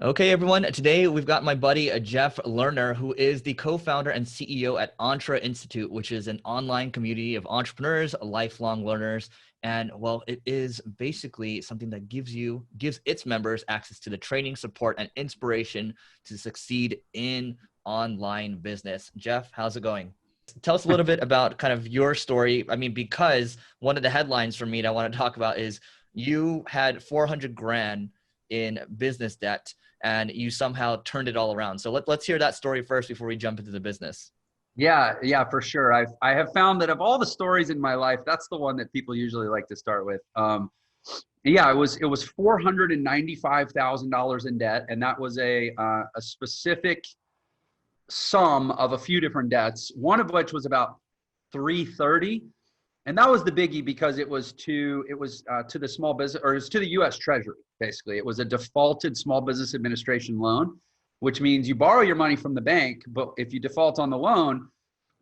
Okay, everyone. Today we've got my buddy Jeff Lerner, who is the co-founder and CEO at Entre Institute, which is an online community of entrepreneurs, lifelong learners, and well, it is basically something that gives its members access to the training, support, and inspiration to succeed in online business. Jeff, how's it going? Tell us a little bit about kind of your story. I mean, because one of the headlines for me that I want to talk about is you had 400 grand in business debt and you somehow turned it all around. So let's hear that story first before we jump into the business. Yeah, for sure. I have found that of all the stories in my life, that's the one that people usually like to start with. Yeah, it was $495,000 in debt, and that was a specific sum of a few different debts. One of which was about 330, and that was the biggie because it was to the small business, or it was to the U.S. Treasury. Basically, it was a defaulted Small Business Administration loan, which means you borrow your money from the bank, but if you default on the loan,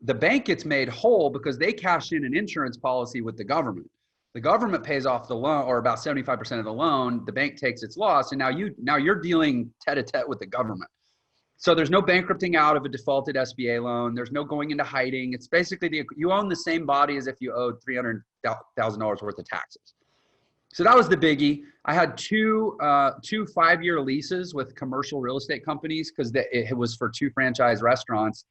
the bank gets made whole because they cash in an insurance policy with the government. The government pays off the loan, or about 75% of the loan. The bank takes its loss, and now you're dealing tete-a-tete with the government. So there's no bankrupting out of a defaulted SBA loan. There's no going into hiding. It's basically you own the same body as if you owed $300,000 worth of taxes. So that was the biggie. I had two 5-year leases with commercial real estate companies because it was for 2 franchise restaurants,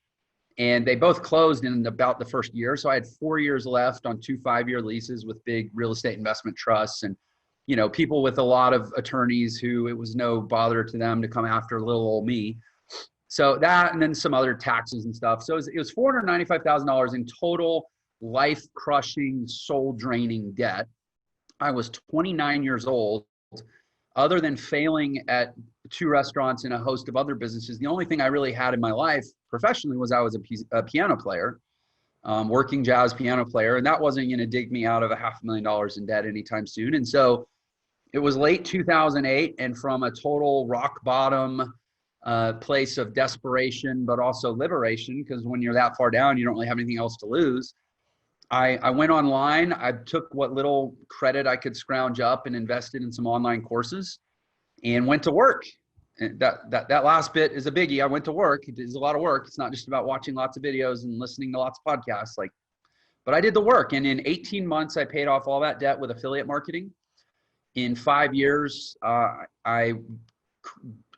and they both closed in about the first year. So I had 4 years left on 2 5-year leases with big real estate investment trusts and people with a lot of attorneys who it was no bother to them to come after little old me. So that, and then some other taxes and stuff. So it was $495,000 in total life-crushing, soul-draining debt. I was 29 years old. Other than failing at 2 restaurants and a host of other businesses, the only thing I really had in my life professionally was I was a piano player, working jazz piano player, and that wasn't going to dig me out of $500,000 in debt anytime soon. And so it was late 2008, and from a total rock bottom place of desperation, but also liberation, because when you're that far down, you don't really have anything else to lose. I went online. I took what little credit I could scrounge up and invested in some online courses and went to work. And that last bit is a biggie. I went to work. It is a lot of work. It's not just about watching lots of videos and listening to lots of podcasts. But I did the work. And in 18 months, I paid off all that debt with affiliate marketing. In 5 years, I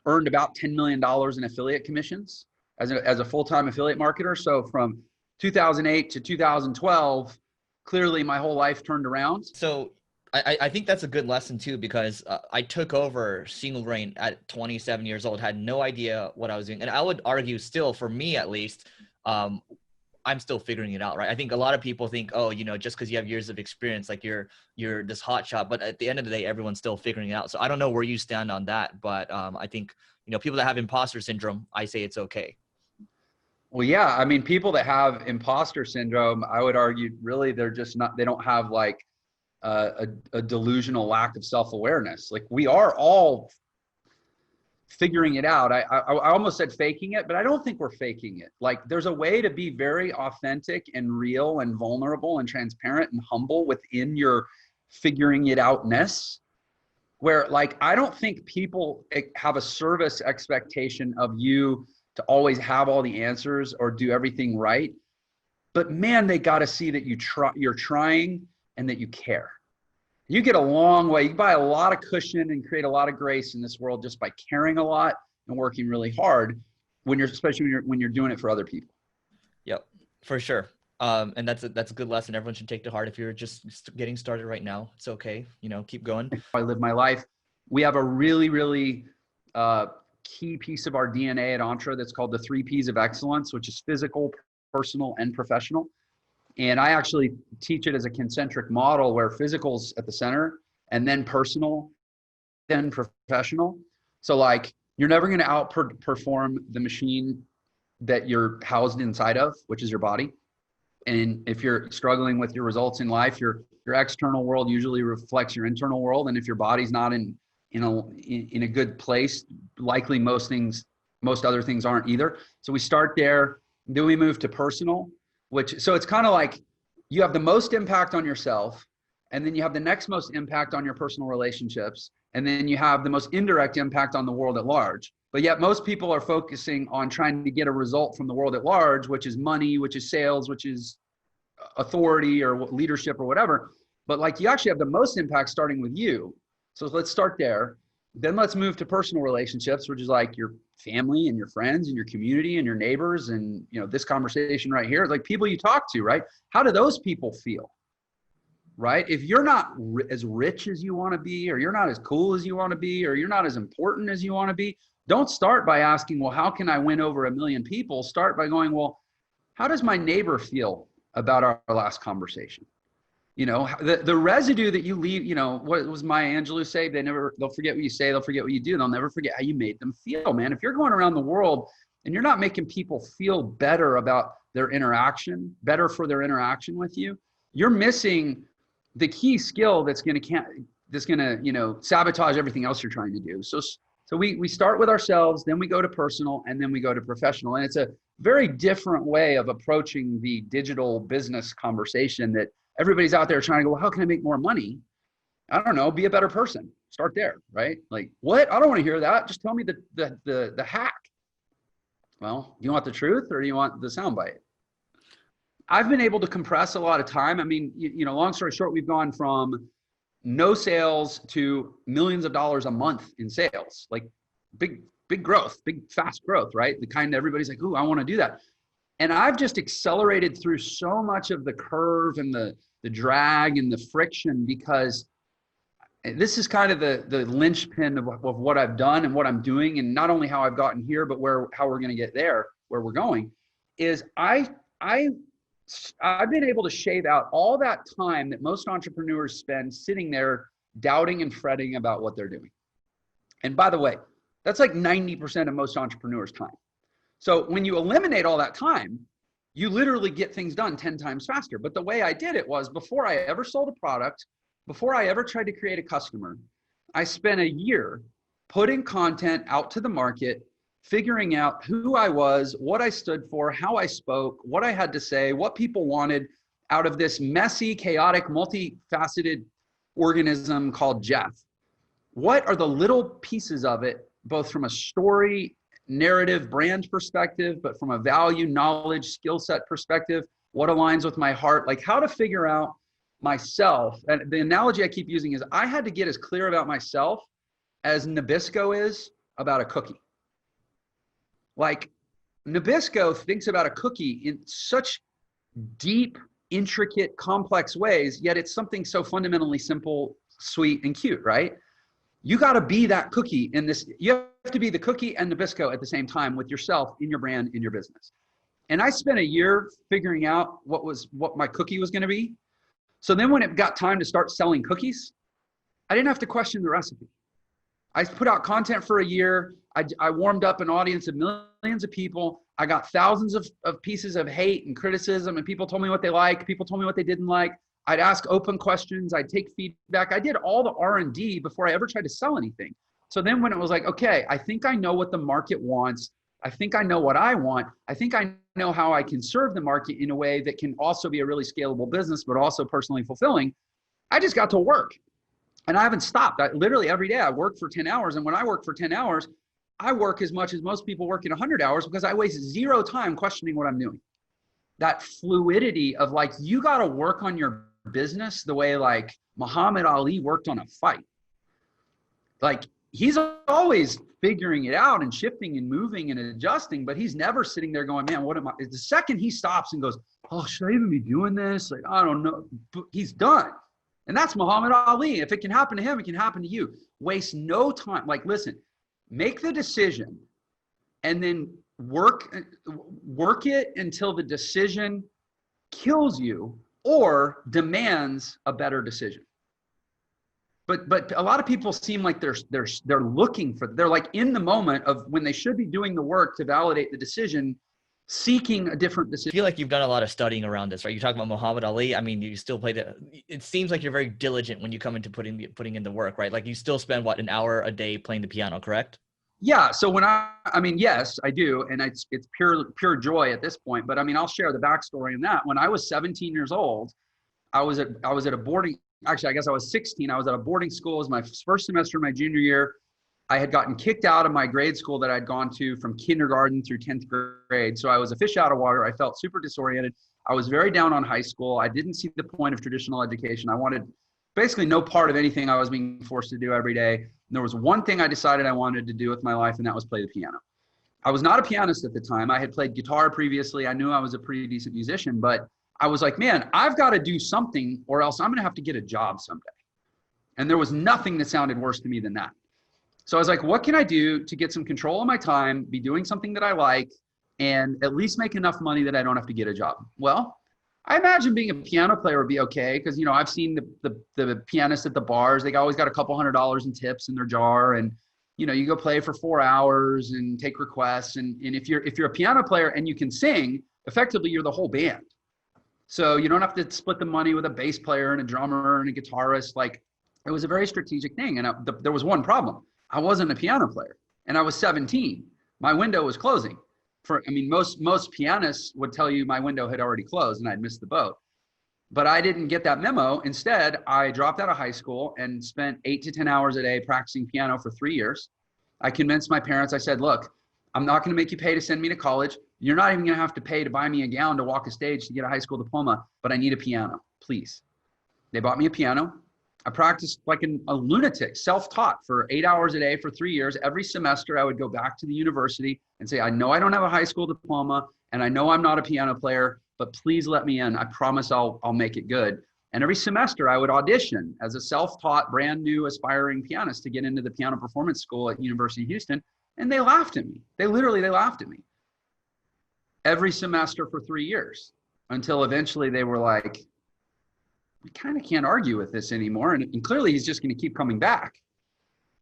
earned about $10 million in affiliate commissions as a full-time affiliate marketer. So from 2008 to 2012, clearly my whole life turned around. So I think that's a good lesson too, because I took over Single Grain at 27 years old, had no idea what I was doing. And I would argue still, for me at least, I'm still figuring it out, right? I think a lot of people think, oh, just because you have years of experience, like you're this hot shot, but at the end of the day, everyone's still figuring it out. So I don't know where you stand on that, but I think, people that have imposter syndrome, I say it's okay. Well, yeah, I mean, people that have imposter syndrome, I would argue, really, they don't have like a delusional lack of self-awareness. Like, we are all figuring it out. I almost said faking it, but I don't think we're faking it. Like, there's a way to be very authentic and real and vulnerable and transparent and humble within your figuring it outness, where, like, I don't think people have a service expectation of you to always have all the answers or do everything right. But man, they got to see that you're trying and that you care. You get a long way. You buy a lot of cushion and create a lot of grace in this world just by caring a lot and working really hard especially when you're doing it for other people. Yep, for sure. And that's a good lesson everyone should take to heart. If you're just getting started right now, it's okay. Keep going. I live my life. We have a really, really key piece of our DNA at Entre that's called the 3 Ps of excellence, which is physical, personal, and professional. And I actually teach it as a concentric model where physical's at the center, and then personal, then professional. So, like, you're never going to outperform the machine that you're housed inside of, which is your body. And if you're struggling with your results in life, your external world usually reflects your internal world. And if your body's not in a good place, likely most other things aren't either. So we start there, then we move to personal, so it's kind of like you have the most impact on yourself, and then you have the next most impact on your personal relationships, and then you have the most indirect impact on the world at large. But yet most people are focusing on trying to get a result from the world at large, which is money, which is sales, which is authority or leadership or whatever. But like, you actually have the most impact starting with you. So let's start there. Then let's move to personal relationships, which is like your family and your friends and your community and your neighbors. And, you know, this conversation right here, like people you talk to, right? How do those people feel? Right? If you're not as rich as you want to be, or you're not as cool as you want to be, or you're not as important as you want to be, don't start by asking, well, how can I win over 1 million people? Start by going, well, how does my neighbor feel about our last conversation? You know, the residue that you leave, you know, what was Maya Angelou say? They'll forget what you say, they'll forget what you do, they'll never forget how you made them feel, man. If you're going around the world and you're not making people feel better about their interaction, better for their interaction with you, you're missing the key skill that's going to, you know, sabotage everything else you're trying to do. So we start with ourselves, then we go to personal, and then we go to professional. And it's a very different way of approaching the digital business conversation that everybody's out there trying to go, well, how can I make more money? I don't know, be a better person. Start there, right? Like, what? I don't want to hear that. Just tell me the hack. Well, do you want the truth or do you want the soundbite? I've been able to compress a lot of time. I mean, you know, long story short, we've gone from no sales to millions of dollars a month in sales, like big growth, big, fast growth, right? The kind that everybody's like, ooh, I want to do that. And I've just accelerated through so much of the curve and the drag and the friction, because this is kind of the linchpin of what I've done and what I'm doing. And not only how I've gotten here, but how we're going to get there, where we're going, is I've been able to shave out all that time that most entrepreneurs spend sitting there doubting and fretting about what they're doing. And by the way, that's like 90% of most entrepreneurs' time. So when you eliminate all that time, you literally get things done 10 times faster. But the way I did it was, before I ever sold a product, before I ever tried to create a customer, I spent a year putting content out to the market, figuring out who I was, what I stood for, how I spoke, what I had to say, what people wanted out of this messy, chaotic, multifaceted organism called Jeff. What are the little pieces of it, both from a story, narrative, brand perspective, but from a value, knowledge, skill set perspective, what aligns with my heart, like how to figure out myself. And the analogy I keep using is, I had to get as clear about myself as Nabisco is about a cookie. Like, Nabisco thinks about a cookie in such deep, intricate, complex ways, yet it's something so fundamentally simple, sweet, and cute, right? You got to be that cookie in this. You have to be the cookie and Nabisco at the same time, with yourself, in your brand, in your business. And I spent a year figuring out what my cookie was going to be. So then when it got time to start selling cookies, I didn't have to question the recipe. I put out content for a year. I warmed up an audience of millions of people. I got thousands of pieces of hate and criticism, and people told me what they liked. People told me what they didn't like. I'd ask open questions. I'd take feedback. I did all the R&D before I ever tried to sell anything. So then when it was like, okay, I think I know what the market wants. I think I know what I want. I think I know how I can serve the market in a way that can also be a really scalable business, but also personally fulfilling. I just got to work. And I haven't stopped. Literally every day I work for 10 hours. And when I work for 10 hours, I work as much as most people work in 100 hours, because I waste zero time questioning what I'm doing. That fluidity of, like, you got to work on your business the way like Muhammad Ali worked on a fight. Like, he's always figuring it out and shifting and moving and adjusting, but he's never sitting there going, man, what am I? The second he stops and goes, oh, should I even be doing this? Like, I don't know. He's done. And that's Muhammad Ali. If it can happen to him, it can happen to you. Waste no time. Like, listen, make the decision and then work it until the decision kills you or demands a better decision. But a lot of people seem like they're looking for, they're like in the moment of when they should be doing the work to validate the decision, seeking a different decision. I feel like you've done a lot of studying around this, right? You talk about Muhammad Ali. I mean, you still play it seems like you're very diligent when you come into putting in the work, right? Like, you still spend an hour a day playing the piano, correct? Yeah. So when I mean, yes, I do. And it's pure joy at this point, but I mean, I'll share the backstory in that. When I was 17 years old, I was at a boarding actually, I guess I was 16. I was at a boarding school. It was my first semester of my junior year. I had gotten kicked out of my grade school that I'd gone to from kindergarten through 10th grade. So I was a fish out of water. I felt super disoriented. I was very down on high school. I didn't see the point of traditional education. I wanted basically no part of anything I was being forced to do every day. And there was one thing I decided I wanted to do with my life, and that was play the piano. I was not a pianist at the time. I had played guitar previously. I knew I was a pretty decent musician, but I was like, man, I've got to do something or else I'm going to have to get a job someday. And there was nothing that sounded worse to me than that. So I was like, what can I do to get some control of my time, be doing something that I like, and at least make enough money that I don't have to get a job? Well, I imagine being a piano player would be okay because, you know, I've seen the pianists at the bars. They always got a couple $100s in tips in their jar, and you know, you go play for 4 hours and take requests. And if you're a piano player and you can sing, effectively you're the whole band. So you don't have to split the money with a bass player and a drummer and a guitarist. Like, it was a very strategic thing. And there was one problem. I wasn't a piano player and I was 17. My window was closing. Most pianists would tell you my window had already closed and I'd missed the boat. But I didn't get that memo. Instead, I dropped out of high school and spent 8 to 10 hours a day practicing piano for 3 years. I convinced my parents. I said, look, I'm not going to make you pay to send me to college. You're not even going to have to pay to buy me a gown to walk a stage to get a high school diploma, but I need a piano, please. They bought me a piano. I practiced like a lunatic, self-taught for 8 hours a day for 3 years. Every semester, I would go back to the university and say, I know I don't have a high school diploma, and I know I'm not a piano player, but please let me in. I promise I'll make it good. And every semester I would audition as a self-taught, brand new, aspiring pianist to get into the piano performance school at University of Houston. And they laughed at me. They laughed at me every semester for 3 years until eventually they were like, we kind of can't argue with this anymore. And clearly he's just going to keep coming back.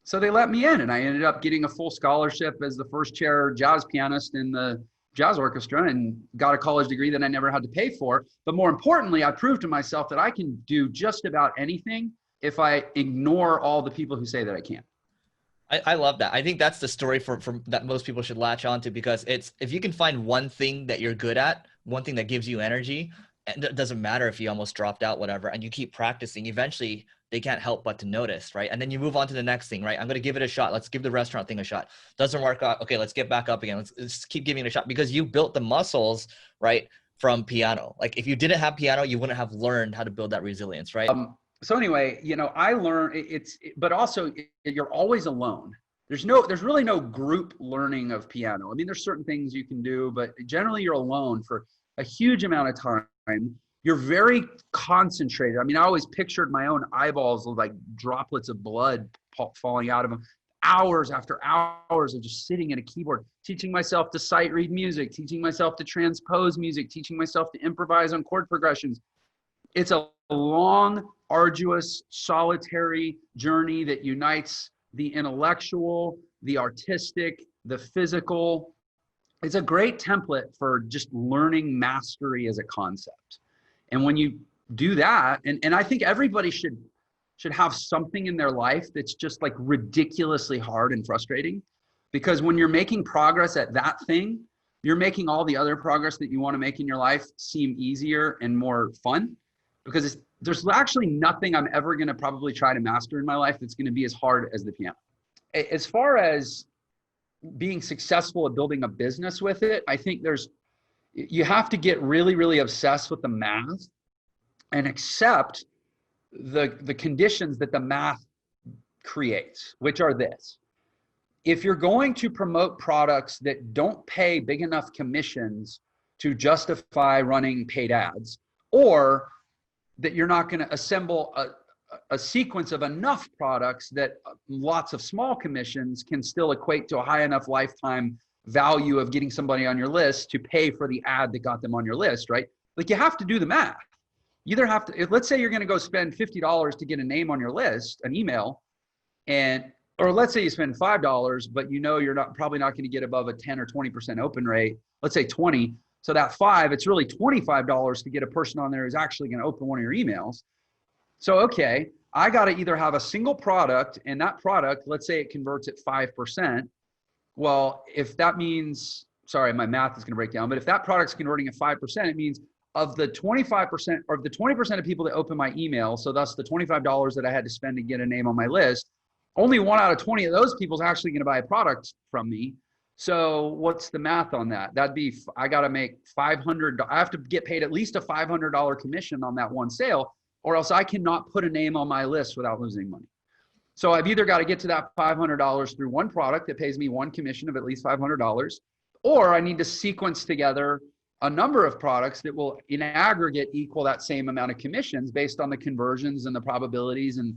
So they let me in, and I ended up getting a full scholarship as the first chair jazz pianist in the jazz orchestra and got a college degree that I never had to pay for. But more importantly, I proved to myself that I can do just about anything if I ignore all the people who say that I can't. I love that. I think that's the story for that most people should latch on to, because it's, if you can find one thing that you're good at, one thing that gives you energy, and it doesn't matter if you almost dropped out, whatever, and you keep practicing, eventually they can't help but to notice, right? And then you move on to the next thing, right? I'm going to give it a shot. Let's give the restaurant thing a shot. Doesn't work out. Okay, let's get back up again. Let's keep giving it a shot, because you built the muscles, right, from piano. Like, if you didn't have piano, you wouldn't have learned how to build that resilience, right? So anyway, you know, I learned but also you're always alone. There's really no group learning of piano. I mean, there's certain things you can do, but generally you're alone for a huge amount of time. You're very concentrated. I mean, I always pictured my own eyeballs like droplets of blood falling out of them. Hours after hours of just sitting at a keyboard, teaching myself to sight read music, teaching myself to transpose music, teaching myself to improvise on chord progressions. It's a long, arduous, solitary journey that unites the intellectual, the artistic, the physical. It's a great template for just learning mastery as a concept. And when you do that, and I think everybody should have something in their life that's just like ridiculously hard and frustrating, because when you're making progress at that thing, you're making all the other progress that you want to make in your life seem easier and more fun, because there's actually nothing I'm ever going to probably try to master in my life that's going to be as hard as the piano. As far as being successful at building a business with it, I think you have to get really, really obsessed with the math and accept the conditions that the math creates, which are this. If you're going to promote products that don't pay big enough commissions to justify running paid ads, or that you're not going to assemble a sequence of enough products that lots of small commissions can still equate to a high enough lifetime value of getting somebody on your list to pay for the ad that got them on your list, right? Like, you have to do the math. You either have to, let's say you're going to go spend $50 to get a name on your list, an email, or let's say you spend $5, but you know you're probably not going to get above a 10 or 20% open rate. Let's say 20. So that it's really $25 to get a person on there who's actually going to open one of your emails. So, okay, I got to either have a single product, and that product, let's say it converts at 5%. Well, if that means, sorry, my math is going to break down, but if that product's converting at 5%, it means of the 25% or the 20% of people that open my email, so thus the $25 that I had to spend to get a name on my list, only 1 out of 20 of those people is actually going to buy a product from me. So what's the math on that? That'd be, I got to make $500. I have to get paid at least a $500 commission on that one sale, or else I cannot put a name on my list without losing money. So I've either got to get to that $500 through one product that pays me one commission of at least $500, or I need to sequence together a number of products that will in aggregate equal that same amount of commissions based on the conversions and the probabilities and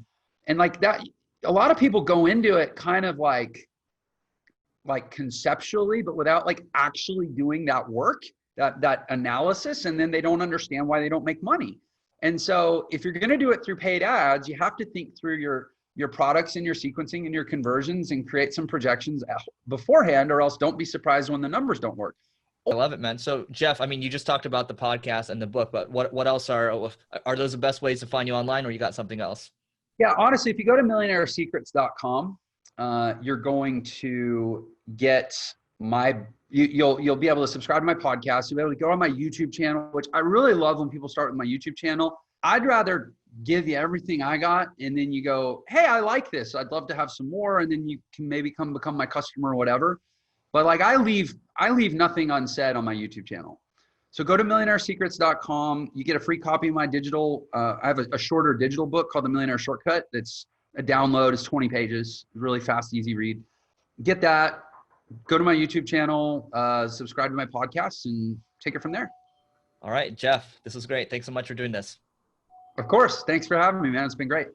like that. A lot of people go into it kind of like conceptually, but without like actually doing that work, that analysis, and then they don't understand why they don't make money. And so if you're going to do it through paid ads, you have to think through your products and your sequencing and your conversions and create some projections beforehand, or else don't be surprised when the numbers don't work. I love it, man. So Jeff, I mean, you just talked about the podcast and the book, but what else are those the best ways to find you online, or you got something else? Yeah, honestly, if you go to millionairesecrets.com, you're going to get you'll be able to subscribe to my podcast. You'll be able to go on my YouTube channel, which I really love when people start with my YouTube channel. I'd rather give you everything I got, and then you go, hey, I like this, I'd love to have some more, and then you can maybe become my customer or whatever. But like I leave nothing unsaid on my YouTube channel. So go to millionairesecrets.com. You get a free copy of my digital. I have a shorter digital book called The Millionaire Shortcut. That's a download. It's 20 pages. Really fast, easy read. Get that. Go to my YouTube channel. Subscribe to my podcast, and take it from there. All right, Jeff, this was great. Thanks so much for doing this. Of course. Thanks for having me, man. It's been great.